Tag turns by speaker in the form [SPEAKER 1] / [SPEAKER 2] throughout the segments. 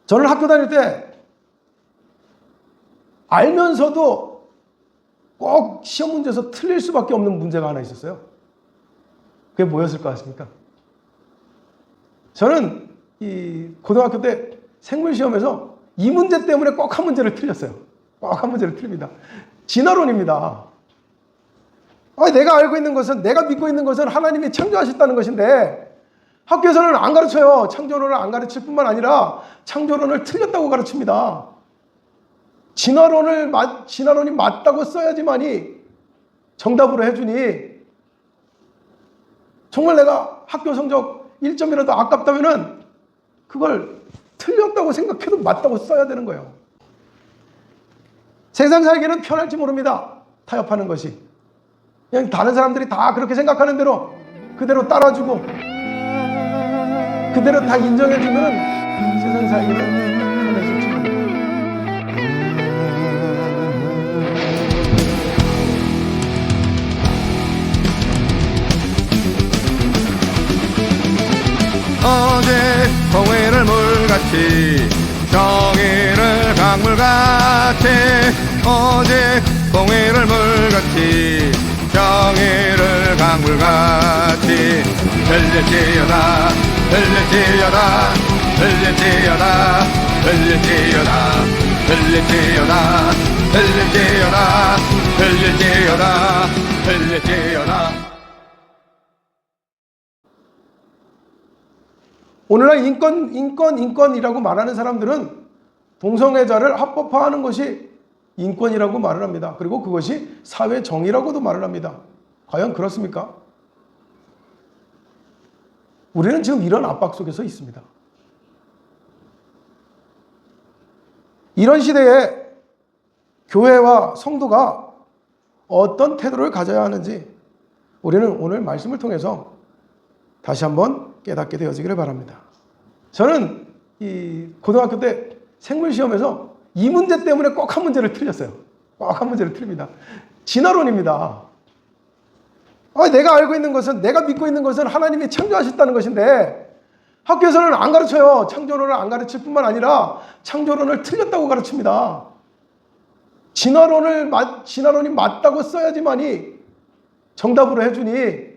[SPEAKER 1] 저는 학교 다닐 때 알면서도 꼭 시험 문제에서 틀릴 수밖에 없는 문제가 하나 있었어요. 그게 뭐였을 것 같습니까? 저는 이 고등학교 때 생물시험에서 이 문제 때문에 꼭 한 문제를 틀렸어요. 꼭 한 문제를 틀립니다. 진화론입니다. 내가 알고 있는 것은, 내가 믿고 있는 것은 하나님이 창조하셨다는 것인데 학교에서는 안 가르쳐요. 창조론을 안 가르칠 뿐만 아니라 창조론을 틀렸다고 가르칩니다. 진화론이 맞다고 써야지만이 정답으로 해주니, 정말 내가 학교 성적 1점이라도 아깝다면은 그걸 틀렸다고 생각해도 맞다고 써야 되는 거예요. 세상 살기는 편할지 모릅니다. 타협하는 것이. 그냥 다른 사람들이 다 그렇게 생각하는 대로 그대로 따라주고 그대로 다 인정해주면 세상 살기는 편해질지 모릅니다.
[SPEAKER 2] 어제 공회를 물같이 정의를 강물같이 어제 공회를 물같이 정의를 강물같이 흘릴지어다 흘릴지어다 흘릴지어다 흘릴지어다 흘릴지어다 흘릴지어다 흘릴지어다 흘릴지어다.
[SPEAKER 1] 오늘날 인권이라고 말하는 사람들은 동성애자를 합법화하는 것이 인권이라고 말을 합니다. 그리고 그것이 사회 정의라고도 말을 합니다. 과연 그렇습니까? 우리는 지금 이런 압박 속에서 있습니다. 이런 시대에 교회와 성도가 어떤 태도를 가져야 하는지 우리는 오늘 말씀을 통해서 다시 한번 깨닫게 되어지기를 바랍니다. 저는 이 고등학교 때 생물시험에서 이 문제 때문에 꼭 한 문제를 틀렸어요. 꼭 한 문제를 틀립니다. 진화론입니다. 내가 알고 있는 것은, 내가 믿고 있는 것은 하나님이 창조하셨다는 것인데 학교에서는 안 가르쳐요. 창조론을 안 가르칠 뿐만 아니라 창조론을 틀렸다고 가르칩니다. 진화론이 맞다고 써야지만이 정답으로 해주니,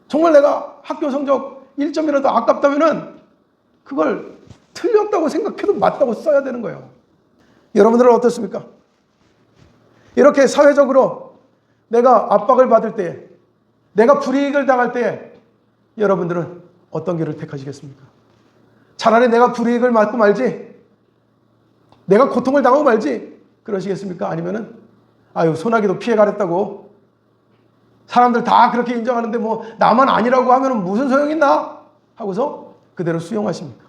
[SPEAKER 1] 정말 내가 학교 성적 1점이라도 아깝다면은 그걸 틀렸다고 생각해도 맞다고 써야 되는 거예요. 여러분들은 어떻습니까? 이렇게 사회적으로 내가 압박을 받을 때, 내가 불이익을 당할 때 여러분들은 어떤 길을 택하시겠습니까? 차라리 내가 불이익을 맞고 말지, 내가 고통을 당하고 말지 그러시겠습니까? 아니면은 소나기도 피해 가랬다고 사람들 다 그렇게 인정하는데 뭐 나만 아니라고 하면 무슨 소용이 있나? 하고서 그대로 수용하십니까?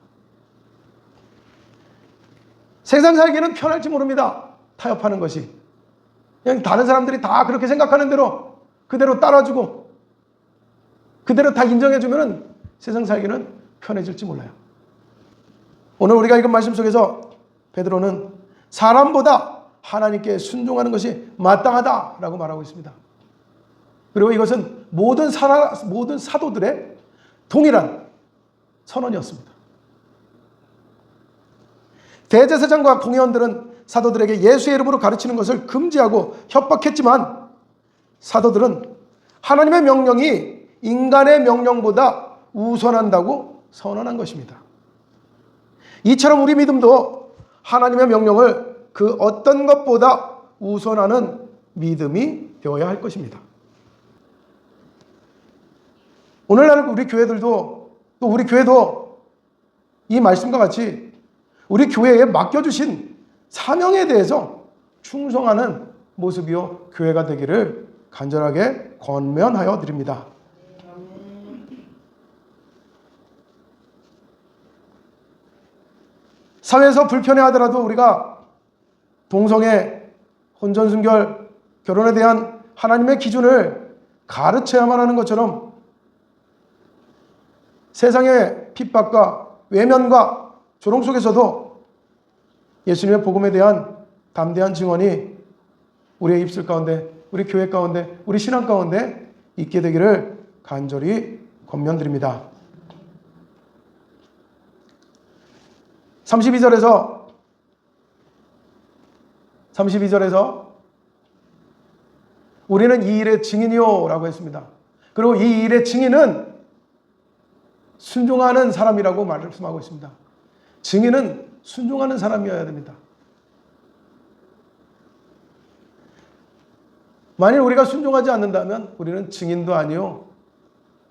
[SPEAKER 1] 세상 살기는 편할지 모릅니다. 타협하는 것이. 그냥 다른 사람들이 다 그렇게 생각하는 대로 그대로 따라주고 그대로 다 인정해주면 세상 살기는 편해질지 몰라요. 오늘 우리가 읽은 말씀 속에서 베드로는 사람보다 하나님께 순종하는 것이 마땅하다라고 말하고 있습니다. 그리고 이것은 모든 사도들의 동일한 선언이었습니다. 대제사장과 공회원들은 사도들에게 예수의 이름으로 가르치는 것을 금지하고 협박했지만 사도들은 하나님의 명령이 인간의 명령보다 우선한다고 선언한 것입니다. 이처럼 우리 믿음도 하나님의 명령을 그 어떤 것보다 우선하는 믿음이 되어야 할 것입니다. 오늘날 우리 교회들도, 또 우리 교회도 이 말씀과 같이 우리 교회에 맡겨주신 사명에 대해서 충성하는 모습이요 교회가 되기를 간절하게 권면하여 드립니다. 사회에서 불편해하더라도 우리가 동성애, 혼전순결, 결혼에 대한 하나님의 기준을 가르쳐야만 하는 것처럼 세상의 핍박과 외면과 조롱 속에서도 예수님의 복음에 대한 담대한 증언이 우리의 입술 가운데, 우리 교회 가운데, 우리 신앙 가운데 있게 되기를 간절히 권면드립니다. 32절에서 우리는 이 일의 증인이요 라고 했습니다. 그리고 이 일의 증인은 순종하는 사람이라고 말씀하고 있습니다. 증인은 순종하는 사람이어야 됩니다. 만일 우리가 순종하지 않는다면 우리는 증인도 아니요,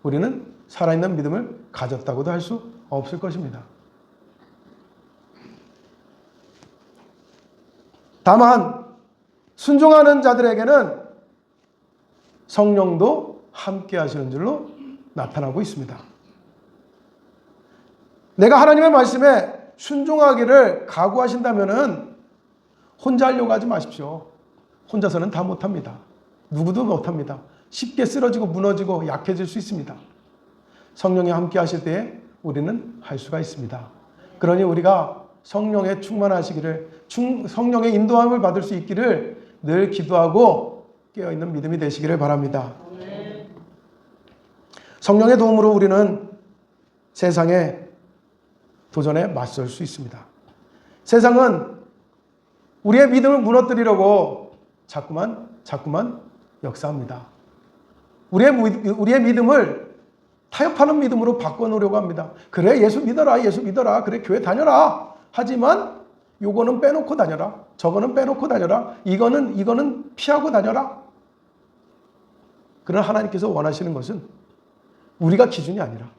[SPEAKER 1] 우리는 살아있는 믿음을 가졌다고도 할 수 없을 것입니다. 다만 순종하는 자들에게는 성령도 함께 하시는 줄로 나타나고 있습니다. 내가 하나님의 말씀에 순종하기를 각오하신다면 혼자 하려고 하지 마십시오. 혼자서는 다 못합니다. 누구도 못합니다. 쉽게 쓰러지고 무너지고 약해질 수 있습니다. 성령이 함께 하실 때에 우리는 할 수가 있습니다. 그러니 우리가 성령에 충만하시기를, 성령의 인도함을 받을 수 있기를 늘 기도하고 깨어있는 믿음이 되시기를 바랍니다. 성령의 도움으로 우리는 세상의 도전에 맞설 수 있습니다. 세상은 우리의 믿음을 무너뜨리려고 자꾸만 역사합니다. 우리의 믿음을 타협하는 믿음으로 바꿔놓으려고 합니다. 그래, 예수 믿어라. 그래, 교회 다녀라. 하지만 요거는 빼놓고 다녀라. 저거는 빼놓고 다녀라. 이거는 피하고 다녀라. 그러나 하나님께서 원하시는 것은 우리가 기준이 아니라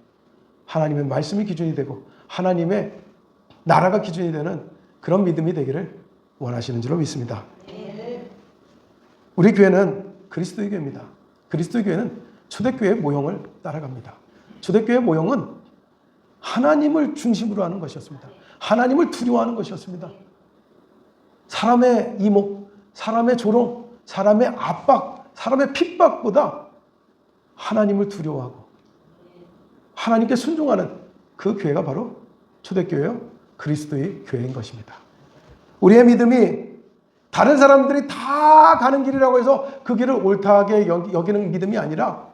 [SPEAKER 1] 하나님의 말씀이 기준이 되고 하나님의 나라가 기준이 되는 그런 믿음이 되기를 원하시는 줄로 믿습니다. 우리 교회는 그리스도의 교회입니다. 그리스도의 교회는 초대교회의 모형을 따라갑니다. 초대교회의 모형은 하나님을 중심으로 하는 것이었습니다. 하나님을 두려워하는 것이었습니다. 사람의 이목, 사람의 조롱, 사람의 압박, 사람의 핍박보다 하나님을 두려워하고 하나님께 순종하는 그 교회가 바로 초대교회요, 그리스도의 교회인 것입니다. 우리의 믿음이 다른 사람들이 다 가는 길이라고 해서 그 길을 옳다하게 여기는 믿음이 아니라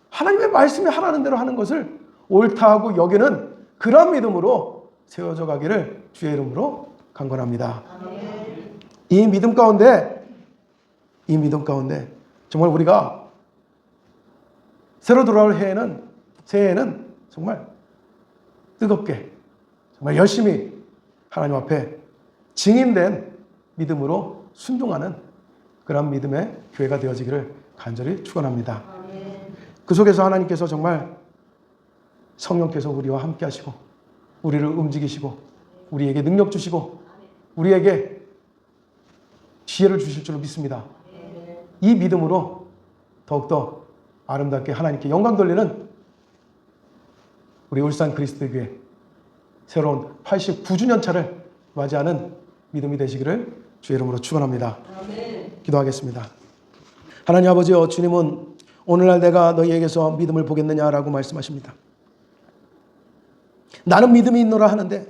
[SPEAKER 1] 하나님의 말씀이 하라는 대로 하는 것을 옳다하고 여기는 그런 믿음으로 세워져 가기를 주의 이름으로 간구합니다. 이 믿음 가운데 정말 우리가 새로 돌아올 새해에는 정말 뜨겁게, 정말 열심히 하나님 앞에 증인된 믿음으로 순종하는 그런 믿음의 교회가 되어지기를 간절히 축원합니다. 그 속에서 하나님께서 정말 성령께서 우리와 함께 하시고 우리를 움직이시고 우리에게 능력 주시고 우리에게 지혜를 주실 줄로 믿습니다. 이 믿음으로 더욱더 아름답게 하나님께 영광 돌리는 우리 울산 그리스도의 교회 새로운 89주년 차를 맞이하는 믿음이 되시기를 주의 이름으로 축원합니다. 기도하겠습니다. 하나님 아버지여, 주님은 오늘날 내가 너희에게서 믿음을 보겠느냐라고 말씀하십니다. 나는 믿음이 있노라 하는데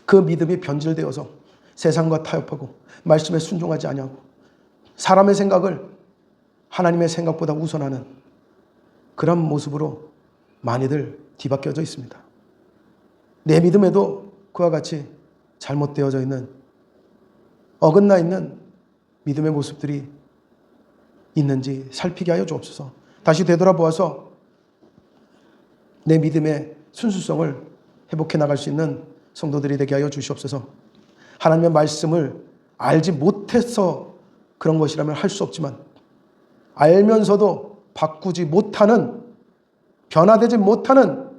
[SPEAKER 1] 그 믿음이 변질되어서 세상과 타협하고 말씀에 순종하지 아니하고 사람의 생각을 하나님의 생각보다 우선하는 그런 모습으로 많이들 뒤바뀌어져 있습니다. 내 믿음에도 그와 같이 잘못되어져 있는, 어긋나 있는 믿음의 모습들이 있는지 살피게 하여 주옵소서. 다시 되돌아보아서 내 믿음의 순수성을 회복해 나갈 수 있는 성도들이 되게 하여 주시옵소서. 하나님의 말씀을 알지 못해서 그런 것이라면 할 수 없지만 알면서도 바꾸지 못하는, 변화되지 못하는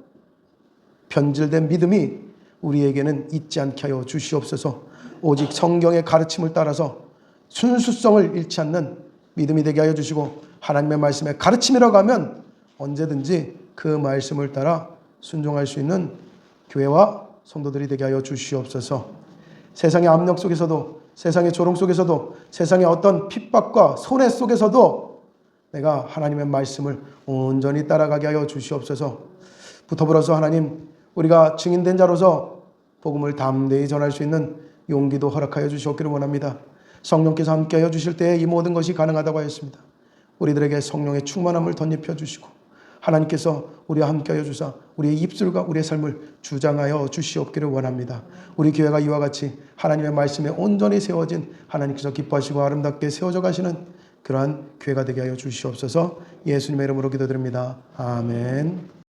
[SPEAKER 1] 변질된 믿음이 우리에게는 있지 않게 하여 주시옵소서. 오직 성경의 가르침을 따라서 순수성을 잃지 않는 믿음이 되게 하여 주시고 하나님의 말씀의 가르침이라고 하면 언제든지 그 말씀을 따라 순종할 수 있는 교회와 성도들이 되게 하여 주시옵소서. 세상의 압력 속에서도, 세상의 조롱 속에서도, 세상의 어떤 핍박과 손해 속에서도 내가 하나님의 말씀을 온전히 따라가게 하여 주시옵소서. 더불어서 하나님, 우리가 증인된 자로서 복음을 담대히 전할 수 있는 용기도 허락하여 주시옵기를 원합니다. 성령께서 함께하여 주실 때에 이 모든 것이 가능하다고 하였습니다. 우리들에게 성령의 충만함을 덧입혀 주시고 하나님께서 우리와 함께하여 주사 우리의 입술과 우리의 삶을 주장하여 주시옵기를 원합니다. 우리 교회가 이와 같이 하나님의 말씀에 온전히 세워진 하나님께서 기뻐하시고 아름답게 세워져 가시는 그러한 교회가 되게 하여 주시옵소서. 예수님의 이름으로 기도드립니다. 아멘.